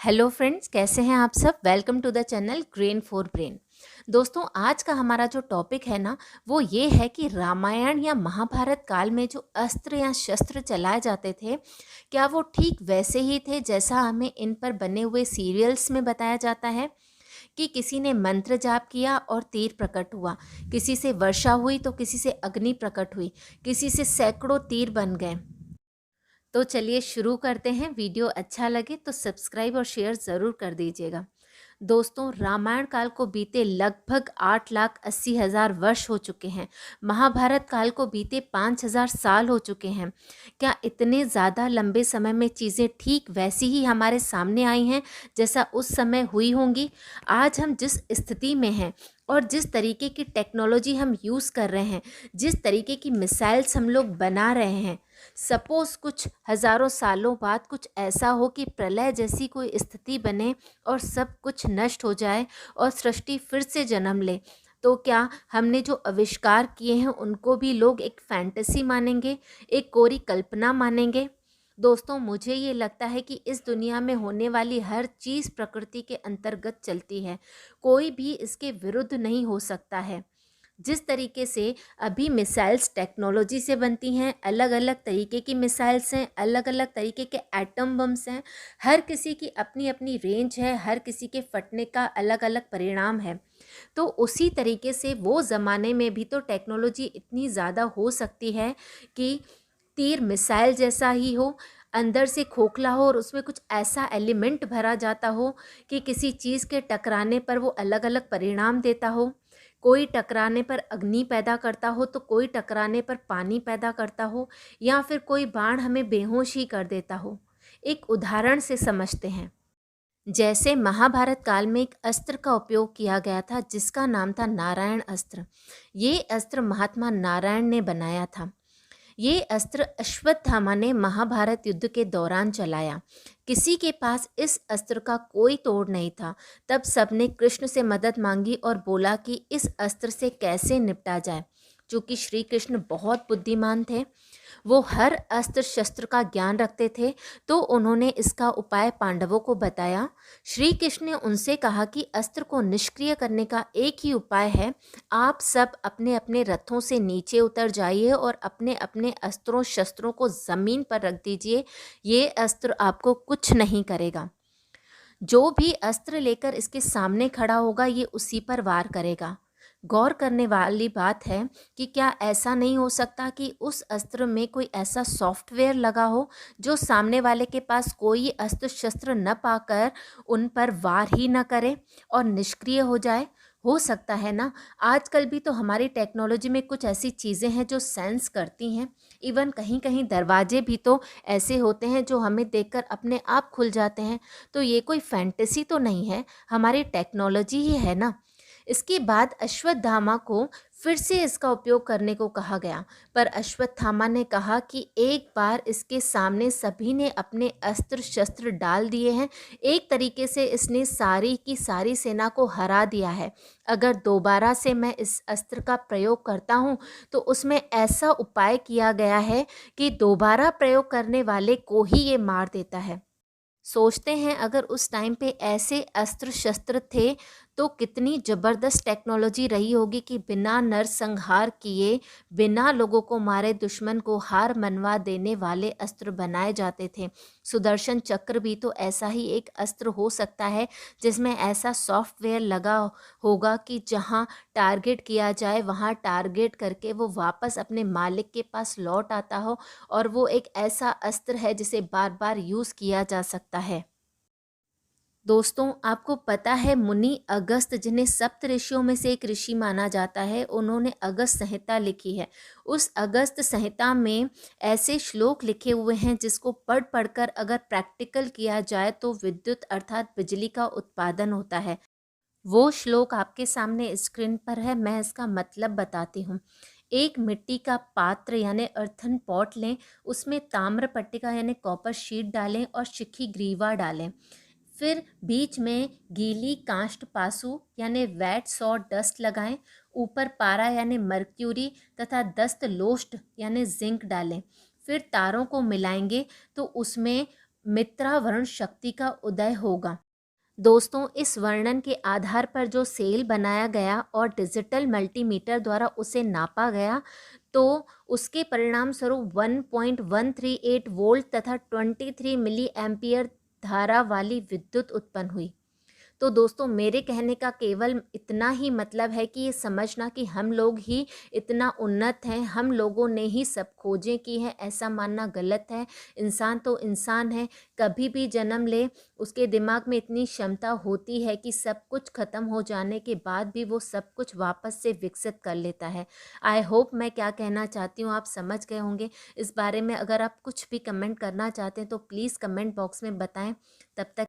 Hello friends, कैसे हैं आप सब। Welcome to the channel Grain for Brain. दोस्तों, आज का हमारा जो टॉपिक है ना, वो ये है कि रामायण या महाभारत काल में जो अस्त्र या शस्त्र चलाए जाते थे, क्या वो ठीक वैसे ही थे जैसा हमें इन पर बने हुए सीरियल्स में बताया जाता है कि किसी ने मंत्र जाप किया और तीर प्रकट हुआ, किसी से वर्षा हुई तो किसी से अग्नि प्रकट हुई, किसी से सैकड़ों तीर बन गए। तो चलिए शुरू करते हैं। वीडियो अच्छा लगे तो सब्सक्राइब और शेयर ज़रूर कर दीजिएगा। दोस्तों, रामायण काल को बीते लगभग 8,80,000 वर्ष हो चुके हैं। महाभारत काल को बीते 5,000 साल हो चुके हैं। क्या इतने ज़्यादा लंबे समय में चीज़ें ठीक वैसी ही हमारे सामने आई हैं जैसा उस समय हुई होंगी? आज हम जिस स्थिति में हैं और जिस तरीके की टेक्नोलॉजी हम यूज़ कर रहे हैं, जिस तरीके की मिसाइल्स हम लोग बना रहे हैं, सपोज कुछ हज़ारों सालों बाद कुछ ऐसा हो कि प्रलय जैसी कोई स्थिति बने और सब कुछ नष्ट हो जाए और सृष्टि फिर से जन्म ले, तो क्या हमने जो आविष्कार किए हैं उनको भी लोग एक फैंटेसी मानेंगे, एक कोरी कल्पना मानेंगे? दोस्तों, मुझे ये लगता है कि इस दुनिया में होने वाली हर चीज़ प्रकृति के अंतर्गत चलती है। कोई भी इसके विरुद्ध नहीं हो सकता है। जिस तरीके से अभी मिसाइल्स टेक्नोलॉजी से बनती हैं, अलग अलग तरीके की मिसाइल्स हैं, अलग अलग तरीके के एटम बम्स हैं, हर किसी की अपनी अपनी रेंज है, हर किसी के फटने का अलग अलग परिणाम है। तो उसी तरीके से वो ज़माने में भी तो टेक्नोलॉजी इतनी ज़्यादा हो सकती है कि तीर मिसाइल जैसा ही हो, अंदर से खोखला हो और उसमें कुछ ऐसा एलिमेंट भरा जाता हो कि किसी चीज़ के टकराने पर वो अलग अलग परिणाम देता हो। कोई टकराने पर अग्नि पैदा करता हो तो कोई टकराने पर पानी पैदा करता हो, या फिर कोई बाण हमें बेहोश ही कर देता हो। एक उदाहरण से समझते हैं। जैसे महाभारत काल में एक अस्त्र का उपयोग किया गया था जिसका नाम था नारायण अस्त्र। ये अस्त्र महात्मा नारायण ने बनाया था। ये अस्त्र अश्वत्थामा ने महाभारत युद्ध के दौरान चलाया। किसी के पास इस अस्त्र का कोई तोड़ नहीं था। तब सबने कृष्ण से मदद मांगी और बोला कि इस अस्त्र से कैसे निपटा जाए। चूँकि श्री कृष्ण बहुत बुद्धिमान थे, वो हर अस्त्र शस्त्र का ज्ञान रखते थे, तो उन्होंने इसका उपाय पांडवों को बताया। श्री कृष्ण ने उनसे कहा कि अस्त्र को निष्क्रिय करने का एक ही उपाय है। आप सब अपने अपने रथों से नीचे उतर जाइए और अपने अपने अस्त्रों शस्त्रों को ज़मीन पर रख दीजिए। ये अस्त्र आपको कुछ नहीं करेगा। जो भी अस्त्र लेकर इसके सामने खड़ा होगा, ये उसी पर वार करेगा। गौर करने वाली बात है कि क्या ऐसा नहीं हो सकता कि उस अस्त्र में कोई ऐसा सॉफ्टवेयर लगा हो जो सामने वाले के पास कोई अस्त्र शस्त्र न पाकर उन पर वार ही न करे और निष्क्रिय हो जाए? हो सकता है ना। आजकल भी तो हमारी टेक्नोलॉजी में कुछ ऐसी चीज़ें हैं जो सेंस करती हैं। इवन कहीं कहीं दरवाजे भी तो ऐसे होते हैं जो हमें देखकर अपने आप खुल जाते हैं। तो ये कोई फैंटेसी तो नहीं है, हमारी टेक्नोलॉजी ही है ना। इसके बाद अश्वत्थामा को फिर से इसका उपयोग करने को कहा गया, पर अश्वत्थामा ने कहा कि एक बार इसके सामने सभी ने अपने अस्त्र शस्त्र डाल दिए हैं। एक तरीके से इसने सारी की सारी सेना को हरा दिया है। अगर दोबारा से मैं इस अस्त्र का प्रयोग करता हूँ तो उसमें ऐसा उपाय किया गया है कि दोबारा प्रयोग करने वाले को ही ये मार देता है। सोचते हैं अगर उस टाइम पे ऐसे अस्त्र शस्त्र थे तो कितनी ज़बरदस्त टेक्नोलॉजी रही होगी कि बिना नरसंहार किए, बिना लोगों को मारे दुश्मन को हार मनवा देने वाले अस्त्र बनाए जाते थे। सुदर्शन चक्र भी तो ऐसा ही एक अस्त्र हो सकता है जिसमें ऐसा सॉफ्टवेयर लगा होगा कि जहाँ टारगेट किया जाए वहाँ टारगेट करके वो वापस अपने मालिक के पास लौट आता हो, और वो एक ऐसा अस्त्र है जिसे बार बार यूज़ किया जा सकता है। दोस्तों, आपको पता है मुनि अगस्त, जिन्हें सप्त ऋषियों में से एक ऋषि माना जाता है, उन्होंने अगस्त संहिता लिखी है। उस अगस्त संहिता में ऐसे श्लोक लिखे हुए हैं जिसको पढ़ पढ़कर अगर प्रैक्टिकल किया जाए तो विद्युत अर्थात बिजली का उत्पादन होता है। वो श्लोक आपके सामने स्क्रीन पर है, मैं इसका मतलब बताती हूँ। एक मिट्टी का पात्र यानी अर्थन पॉट लें, उसमें ताम्र पट्टिका यानी कॉपर शीट डालें और शिखी ग्रीवा डालें। फिर बीच में गीली कांस्ट पासु यानी वेट सॉ डस्ट लगाएं। ऊपर पारा यानी मर्क्यूरी तथा दस्त लोस्ट यानी जिंक डालें। फिर तारों को मिलाएंगे तो उसमें मित्रावरुण शक्ति का उदय होगा। दोस्तों, इस वर्णन के आधार पर जो सेल बनाया गया और डिजिटल मल्टीमीटर द्वारा उसे नापा गया, तो उसके परिणाम स्वरूप 1.138 वोल्ट तथा 23 मिली एम्पियर धारा वाली विद्युत उत्पन्न हुई। तो दोस्तों, मेरे कहने का केवल इतना ही मतलब है कि ये समझना कि हम लोग ही इतना उन्नत हैं, हम लोगों ने ही सब खोजें की हैं, ऐसा मानना गलत है। इंसान तो इंसान है, कभी भी जन्म ले उसके दिमाग में इतनी क्षमता होती है कि सब कुछ ख़त्म हो जाने के बाद भी वो सब कुछ वापस से विकसित कर लेता है। आई होप मैं क्या कहना चाहती हूँ आप समझ गए होंगे। इस बारे में अगर आप कुछ भी कमेंट करना चाहते हैं तो प्लीज़ कमेंट बॉक्स में बताएं। तब तक